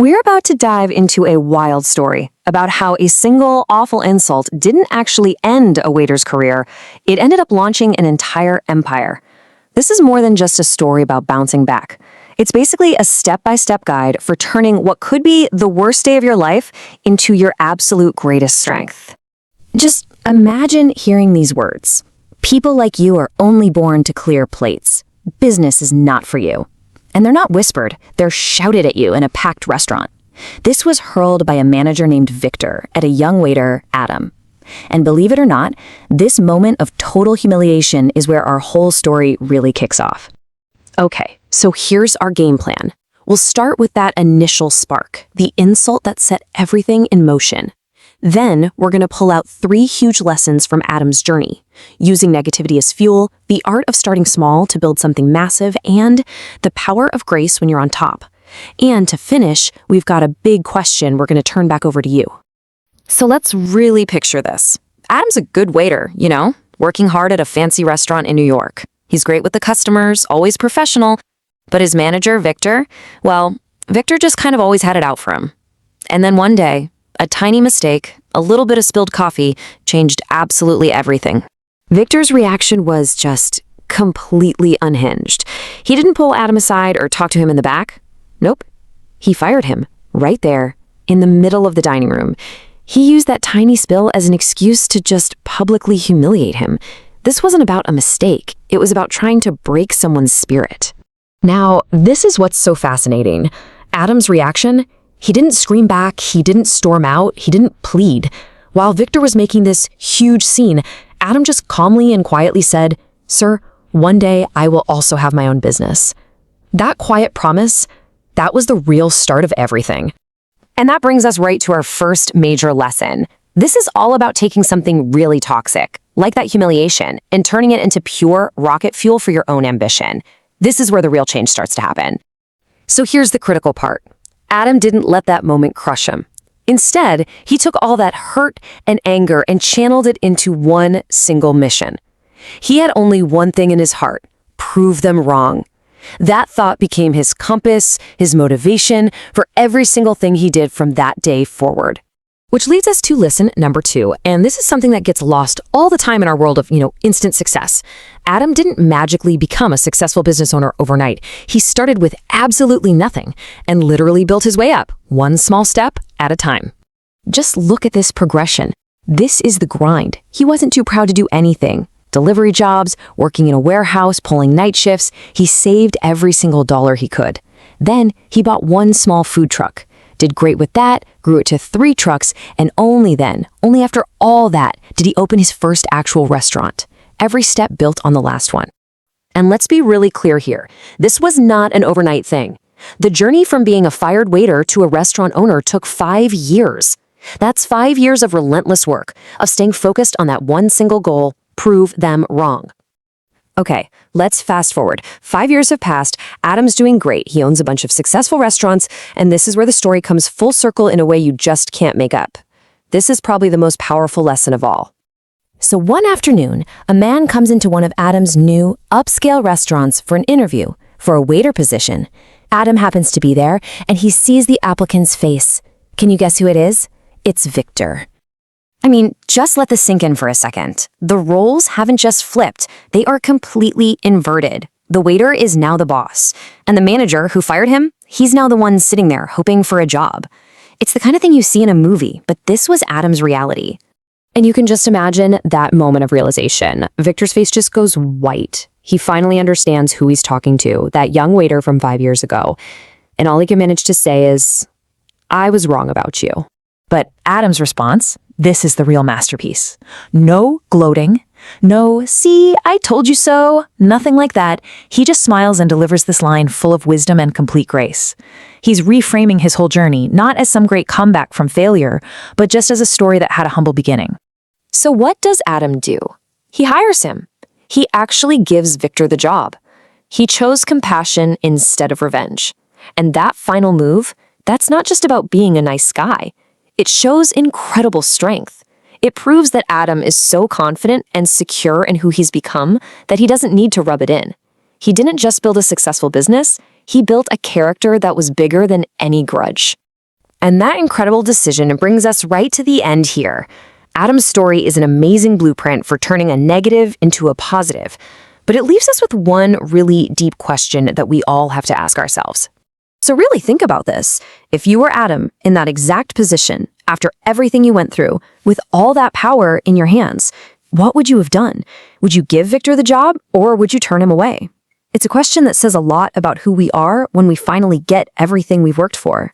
We're about to dive into a wild story about how a single awful insult didn't actually end a waiter's career. It ended up launching an entire empire. This is more than just a story about bouncing back. It's basically a step-by-step guide for turning what could be the worst day of your life into your absolute greatest strength. Just imagine hearing these words. People like you are only born to clear plates. Business is not for you. And they're not whispered, they're shouted at you in a packed restaurant. This was hurled by a manager named Victor at a young waiter, Adam. And believe it or not, this moment of total humiliation is where our whole story really kicks off. Okay, so here's our game plan. We'll start with that initial spark, the insult that set everything in motion. Then we're going to pull out 3 huge lessons from Adam's journey, using negativity as fuel, the art of starting small to build something massive, and the power of grace when you're on top. And to finish, we've got a big question we're going to turn back over to you. So let's really picture this. Adam's a good waiter, working hard at a fancy restaurant in New York. He's great with the customers, always professional, but his manager, Victor, Victor just kind of always had it out for him. And then one day, a tiny mistake, a little bit of spilled coffee, changed absolutely everything. Victor's reaction was just completely unhinged. He didn't pull Adam aside or talk to him in the back. Nope. He fired him, right there, in the middle of the dining room. He used that tiny spill as an excuse to just publicly humiliate him. This wasn't about a mistake. It was about trying to break someone's spirit. Now, this is what's so fascinating. Adam's reaction? He didn't scream back, he didn't storm out, he didn't plead. While Victor was making this huge scene, Adam just calmly and quietly said, "Sir, one day I will also have my own business." That quiet promise, that was the real start of everything. And that brings us right to our first major lesson. This is all about taking something really toxic, like that humiliation, and turning it into pure rocket fuel for your own ambition. This is where the real change starts to happen. So here's the critical part. Adam didn't let that moment crush him. Instead, he took all that hurt and anger and channeled it into one single mission. He had only one thing in his heart: prove them wrong. That thought became his compass, his motivation for every single thing he did from that day forward. Which leads us to lesson number 2, and this is something that gets lost all the time in our world of, instant success. Adam didn't magically become a successful business owner overnight. He started with absolutely nothing and literally built his way up, one small step at a time. Just look at this progression. This is the grind. He wasn't too proud to do anything. Delivery jobs, working in a warehouse, pulling night shifts. He saved every single dollar he could. Then he bought one small food truck. Did great with that, grew it to 3 trucks, and only then, only after all that, did he open his first actual restaurant. Every step built on the last one. And let's be really clear here. This was not an overnight thing. The journey from being a fired waiter to a restaurant owner took 5 years. That's 5 years of relentless work, of staying focused on that one single goal: prove them wrong. Okay, let's fast forward. 5 years have passed. Adam's doing great. He owns a bunch of successful restaurants, and this is where the story comes full circle in a way you just can't make up. This is probably the most powerful lesson of all. So one afternoon, a man comes into one of Adam's new, upscale restaurants for an interview for a waiter position. Adam happens to be there, and he sees the applicant's face. Can you guess who it is? It's Victor. Just let this sink in for a second. The roles haven't just flipped, they are completely inverted. The waiter is now the boss, and the manager who fired him, he's now the one sitting there hoping for a job. It's the kind of thing you see in a movie, but this was Adam's reality. And you can just imagine that moment of realization. Victor's face just goes white. He finally understands who he's talking to, that young waiter from 5 years ago. And all he can manage to say is, "I was wrong about you." But Adam's response, this is the real masterpiece. No gloating, no, "see, I told you so," nothing like that. He just smiles and delivers this line full of wisdom and complete grace. He's reframing his whole journey, not as some great comeback from failure, but just as a story that had a humble beginning. So what does Adam do? He hires him. He actually gives Victor the job. He chose compassion instead of revenge. And that final move, that's not just about being a nice guy. It shows incredible strength. It proves that Adam is so confident and secure in who he's become that he doesn't need to rub it in. He didn't just build a successful business, he built a character that was bigger than any grudge. And that incredible decision brings us right to the end here. Adam's story is an amazing blueprint for turning a negative into a positive, but it leaves us with one really deep question that we all have to ask ourselves. So really think about this. If you were Adam in that exact position, after everything you went through, with all that power in your hands, what would you have done? Would you give Victor the job, or would you turn him away? It's a question that says a lot about who we are when we finally get everything we've worked for.